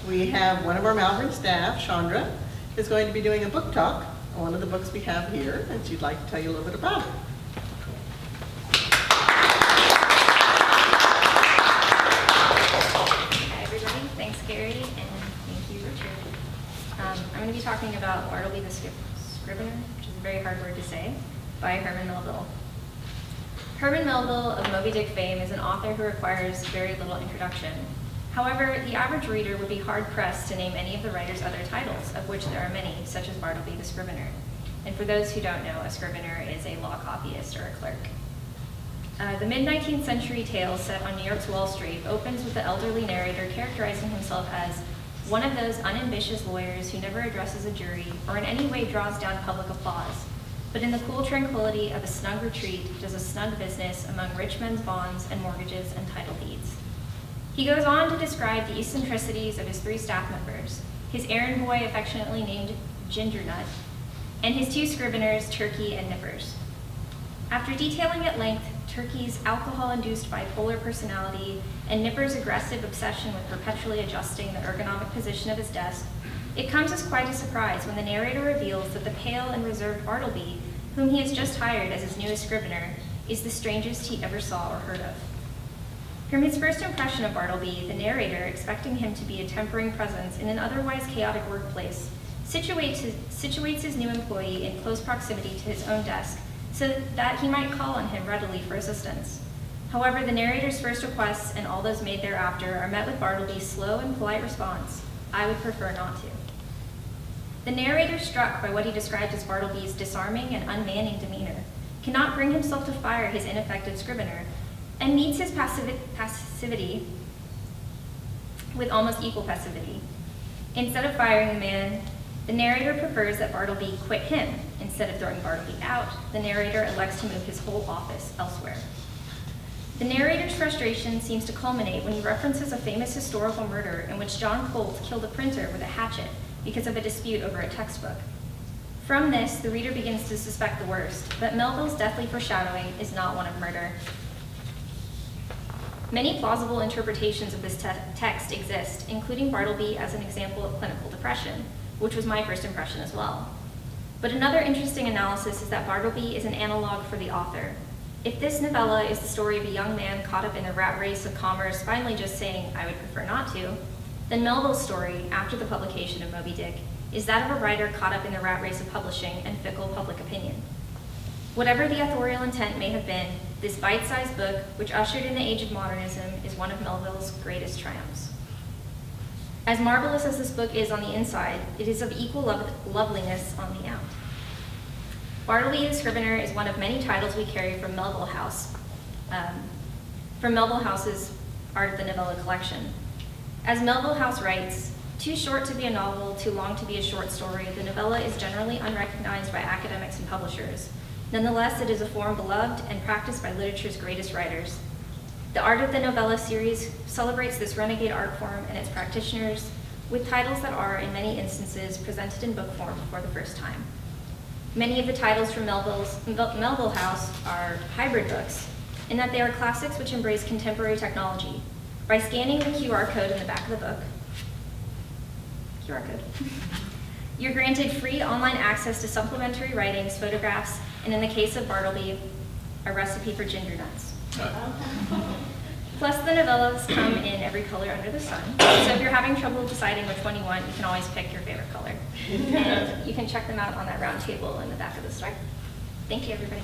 we have one of our Malvern staff, Schandra, is going to be doing a book talk on one of the books we have here, and she'd like to tell you a little bit about it. Hi everybody, thanks Gary, and thank you Richard. I'm going to be talking about Bartleby the Scrivener, which is a very hard word to say, by Herman Melville. Herman Melville of Moby Dick fame is an author who requires very little introduction. However, the average reader would be hard-pressed to name any of the writer's other titles, of which there are many, such as Bartleby the Scrivener. And for those who don't know, a scrivener is a law copyist or a clerk. The mid-19th century tale set on New York's Wall Street opens with the elderly narrator characterizing himself as one of those unambitious lawyers who never addresses a jury or in any way draws down public applause, but in the cool tranquility of a snug retreat does a snug business among rich men's bonds and mortgages and title deeds. He goes on to describe the eccentricities of his 3 staff members, his errand boy affectionately named Gingernut, and his 2 scriveners, Turkey and Nippers. After detailing at length Turkey's alcohol-induced bipolar personality and Nippers' aggressive obsession with perpetually adjusting the ergonomic position of his desk, it comes as quite a surprise when the narrator reveals that the pale and reserved Bartleby, whom he has just hired as his newest scrivener, is the strangest he ever saw or heard of. From his first impression of Bartleby, the narrator, expecting him to be a tempering presence in an otherwise chaotic workplace, situates his new employee in close proximity to his own desk so that he might call on him readily for assistance. However, the narrator's first requests and all those made thereafter are met with Bartleby's slow and polite response, "I would prefer not to." The narrator, struck by what he described as Bartleby's disarming and unmanning demeanor, cannot bring himself to fire his ineffective scrivener, and meets his passivity with almost equal passivity. Instead of firing the man, the narrator prefers that Bartleby quit him. Instead of throwing Bartleby out, the narrator elects to move his whole office elsewhere. The narrator's frustration seems to culminate when he references a famous historical murder in which John Colt killed a printer with a hatchet because of a dispute over a textbook. From this, the reader begins to suspect the worst, but Melville's deathly foreshadowing is not one of murder. Many plausible interpretations of this text exist, including Bartleby as an example of clinical depression, which was my first impression as well. But another interesting analysis is that Bartleby is an analog for the author. If this novella is the story of a young man caught up in the rat race of commerce finally just saying, "I would prefer not to," then Melville's story, after the publication of Moby Dick, is that of a writer caught up in the rat race of publishing and fickle public opinion. Whatever the authorial intent may have been, this bite-sized book, which ushered in the age of modernism, is one of Melville's greatest triumphs. As marvelous as this book is on the inside, it is of equal loveliness on the out. Bartleby the Scrivener is one of many titles we carry from Melville House, from Melville House's Art of the Novella collection. As Melville House writes, "Too short to be a novel, too long to be a short story, the novella is generally unrecognized by academics and publishers. Nonetheless, it is a form beloved and practiced by literature's greatest writers. The Art of the Novella series celebrates this renegade art form and its practitioners with titles that are, in many instances, presented in book form for the first time. Many of the titles from Melville House are hybrid books, in that they are classics which embrace contemporary technology. By scanning the QR code in the back of the book, you're granted free online access to supplementary writings, photographs, and in the case of Bartleby, a recipe for ginger nuts. Plus, the novellas come in every color under the sun, so if you're having trouble deciding which one you want, you can always pick your favorite color. And you can check them out on that round table in the back of the store. Thank you, everybody.